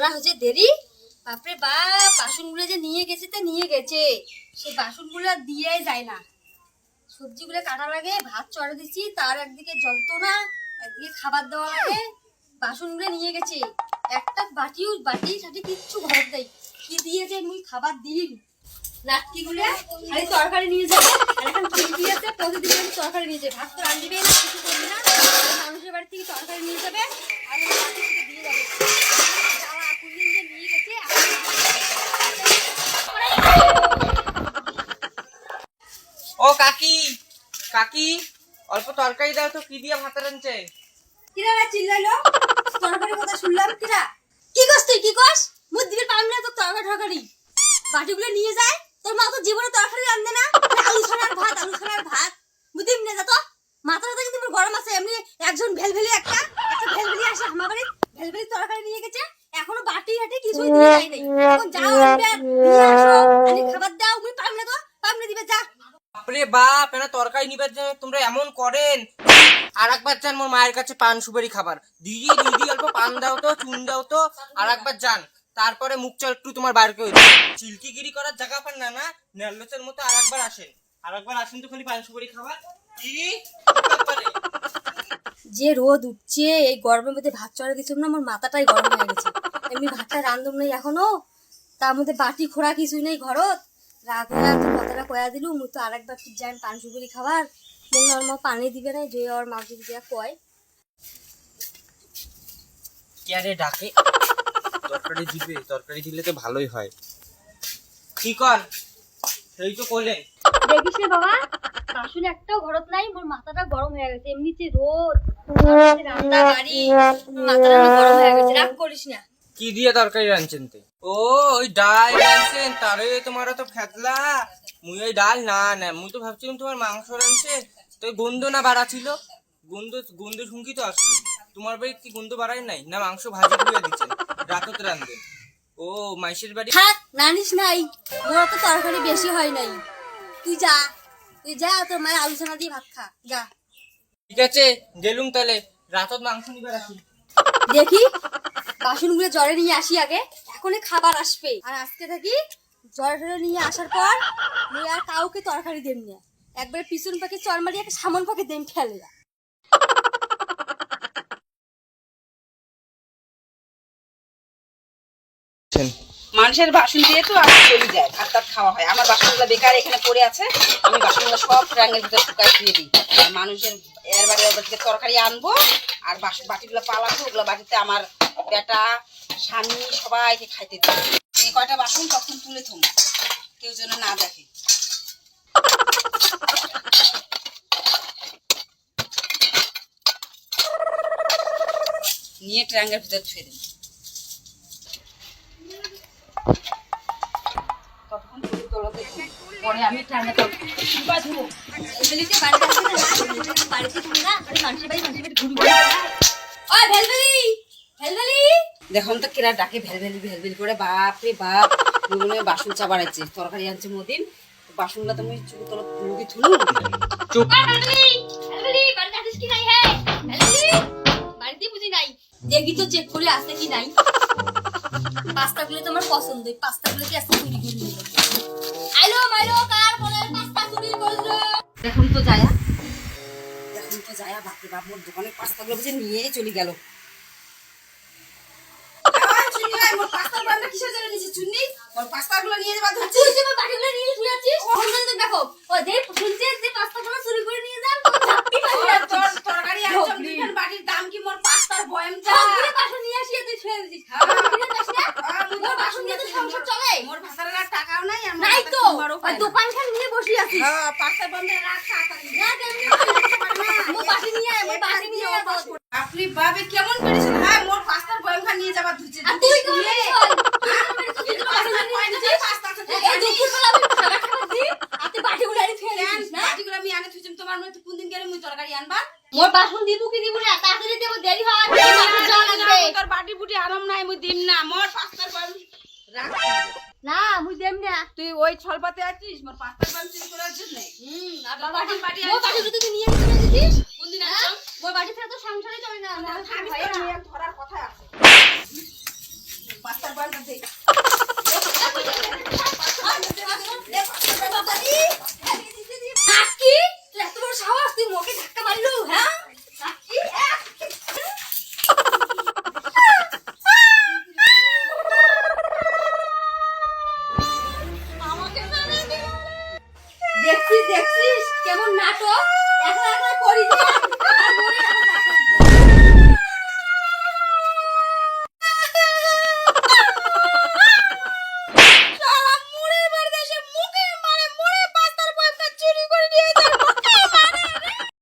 না হচ্ছে দেরি। বাপরে বাপ, বাসনগুলো যে নিয়ে গেছে তা নিয়ে গেছে, সেই বাসনগুলো দিয়ে যায় না। সবজিগুলো কাটা লাগে, ভাত চড়ে দিচ্ছি, তার একদিকে জ্বলতো না, একদিকে খাবার দেওয়া লাগে। বাসনগুলো নিয়ে গেছে, একটা বাটি সাথে কিচ্ছু ঘরে দেয়। কি দিয়েছে মুই খাবার দিই নাটকিগুলো খালি তরকারি নিয়ে যাবে। আর এখন খিলকি আছে, প্রতিদিন তরকারি নিয়ে যাবে। ভাত তো রাঁধবে না, কিছু করবে না, মানুষের বাড়ি থেকে তরকারি নিয়ে যাবে আর বাটি দিয়ে যাবে। যাওয়া কোনদিন যে নিয়ে গেছে। ও কাকি, কাকি অল্প তরকারি দাও তো। কি দিয়ে ভাত রাঁধছে? কিরা রে চিল্লাইলো? তরকারি কথা শুনলাম। কিরা কি কস তুই, কি কস? মুদ দিবি পাম না তো তরকারি। বাটিগুলো নিয়ে যায়, তোর মা তো জীবনে তরকারি রাঁধে না। আলু ছাড়ার ভাত মুদিম নিয়ে যা তো। মাথাটা থেকে তুমি গরম আছে। এমনি একজন ভেলভেলি একটা ভেলভেলি আসে আমার বাড়ি, ভেলভেলি তরকারি নিয়ে গেছে, এখনো বাটি হাটি কিছুই দিয়ে যায় নাই। এখন যাও আনবে নিয়ে আসো, আনি খাবার দাও। মুই পাম না তো, পাম না দিবে যা। বাপরে বাপ, এনা তরকারি নিবার জন্য তোমরা এমন করেন। আর একবার যান মোর মায়ের কাছে পান সুপারি খাবার। দিদি দিদি অল্প পান দাও তো, চুন দাও তো। আর একবার যান, তারপরে মুখ চাল একটু তোমার বাড়িতে হইবে। চিলকিগিরি করার জায়গা পান না না, নেললোচের মতো আর একবার আসেন তো খালি পান সুপারি খাবার। কি ব্যাপারে? যে রোদ উঠছে, এই গরমের মধ্যে ভাত চড়ে দিচ্ছ না, আমার মাথাটাই গরম হয়ে গেছে। এমনি ভাতটা রান্ধব নাই এখনো, তার মধ্যে বাটি খোড়া কিছুই নেই ঘরত। রাগ হয়ে তো কথাটা কয়া দিলু, মুই তো আরেকবার ঠিক যাই পান সুপুরি খাবার। মনে হয় মা পানি দিবে না, যে ওর মা যদি দেয়া কয়। কে ডাকে? তরকারি দিবে, তরকারি দিলে তো ভালোই হয়। কি কর সেই তো করলেন। দেখিস রে বাবা, আসলে একটাও ঘরত নাই। মোর মাথাটা গরম হয়ে গেছে, এমনিতে রোদ, রান্না বাড়ি, মাথাটা গরম হয়ে গেছে। রাগ করিস না। কি দিয়ে তরকারি রাঁধছেন তে? ও ওই ডাল রাঁধছেন, তারে তোমার তো ফেতলা। মুই ওই ডাল না না, মুই তো ভাবছিলাম তোমার মাংস রাঁধছে। তো গন্ধ না বাড়া ছিল, গন্ধ শুনকি তো আসলো। তোমার বাড়ি কি গন্ধ বাড়ায় নাই না? মাংস ভাজি করে দিচ্ছেন, রাতত রাঁধবেন। ও মাইশের বাড়ি। থাক, নানিস নাই, মোর তো তরকারি বেশি হয় নাই। তুই যা, তোর মায়ের আলোচনা দিয়ে ভাত খা যা। ঠিক আছে গেলুম তাহলে, রাতত মাংস নিবার আসি। দেখি বাসনগুলো জলে নিয়ে আসি আগে, এখনই খাবার আসবে। আর আজকে থাকি জলে নিয়ে আসার পর মুই আর কাউকে তরকারি দেন না। একবারে পিছন পাকে চর মারি, একটা সামন পাকে দেন খেলে। মানুষের বাসন দিয়ে তো আমার চলে যায়, ভাত টাত খাওয়া হয়। আমার বাসনগুলো বেকার এখানে পড়ে আছে, আমি বাসনগুলো সব ট্রাঙ্গের ভিতরে শুকাই দিয়ে দিই। আর মানুষের এর বাড়ি ওদের থেকে তরকারি আনবো আর বাটিগুলো পালাবো, ওগুলো বাটিতে আমার বেটা স্বামী সবাইকে খাইতে দিই। এই কয়টা বাসন তখন তুলে থম, কেউ যেন না দেখে। নিয়ে ট্রাঙ্গের ভিতরে ছুঁয়ে দিই। পরে আমি ট্রাঙ্গে ধুবো। দেখুন তো কেরা ডাকে ভেলভেলি করে। বাপ রে বাপ, বাসন চা বাড়াইছে, তরকারি আনছে মদিন। বাসনগুলো তুমি মুখে থুলু। চুপ। দেখি তো চেক করে আছে কি নাই। পাস্তাগুলো তো আমার পছন্দ, পাস্তাগুলো কি আছে চুরি করে নিয়ে আইলো মাইলো কার বলে পাস্তা চুরি করলো। দেখুন তো যায়া বাপরে বাপ, মোর দোকানের পাস্তাগুলো বুঝে নিয়েই চলে গেল। পাস্তাগুলো নিয়ে যাবা ধরছি। তুই যে বাকিগুলো নিয়ে চলে যাচ্ছিস, ওখানে তো দেখো ও যে শুনছে যে পাস্তাগুলো চুরি করে নিয়ে যান, তো চাপটি পাশে তোর তরকারি আনছম দুইখান বাটির দাম কি মোর পাস্তার বয়ামটা? তুই বাসন নিয়ে আসি তুই ছুঁয়ে দিছিস। কিনে যাস না? মোর বাসন দিয়ে তো সংসার চলে। মোর ভাষার আর টাকাও নাই আর নাই তো, ওই দোকানখান নিয়ে বসে আছিস। হ্যাঁ, পাস্তা বন্ধে রাখ তাড়াতাড়ি। না কেমনি মোর বাসি নিয়ে আয়, মোর বাসি নিয়ে আয়। আপনি বাবে কেমন করেছেন? হ্যাঁ, মোর পাস্তার বয়ামখান নিয়ে যাবা ধুচ্ছে। আর তুই কোন রে? তুই তো বাসন নিয়ে নিছিস। পাস্তা তো এই দুপুরবেলা আমি খাবার খাচ্ছি, আর তুই বাটিগুলো আনি ছুঁয়ে দিছিস না? বাটিগুলো আমি আনে থুইছিম, তোমার মনে কোন দিন গেলে মুই তরকারি আনবা? মোর বাসন দিব কি দিব না, তাড়াতাড়ি দেব, দেরি হয়। বাসন যাওয়া লাগবে। তোর বাটি বুটি আনম নাই, মুই দিম না। মোর পাস্তার বয়াম রাখ। না মুই দেম না। তুই ওই ছলপাতে আছিস মোর পাস্তার বয়াম চুরি করার জন্য? আর বাটি মোর বাটি তুই নিয়ে চলে দিছিস। কোন দিন আনছম? মোর বাটি ফেরা তো সংসারে চলে না। আমি তো নিয়ে ধরার কথা আছে। সাবানটা দে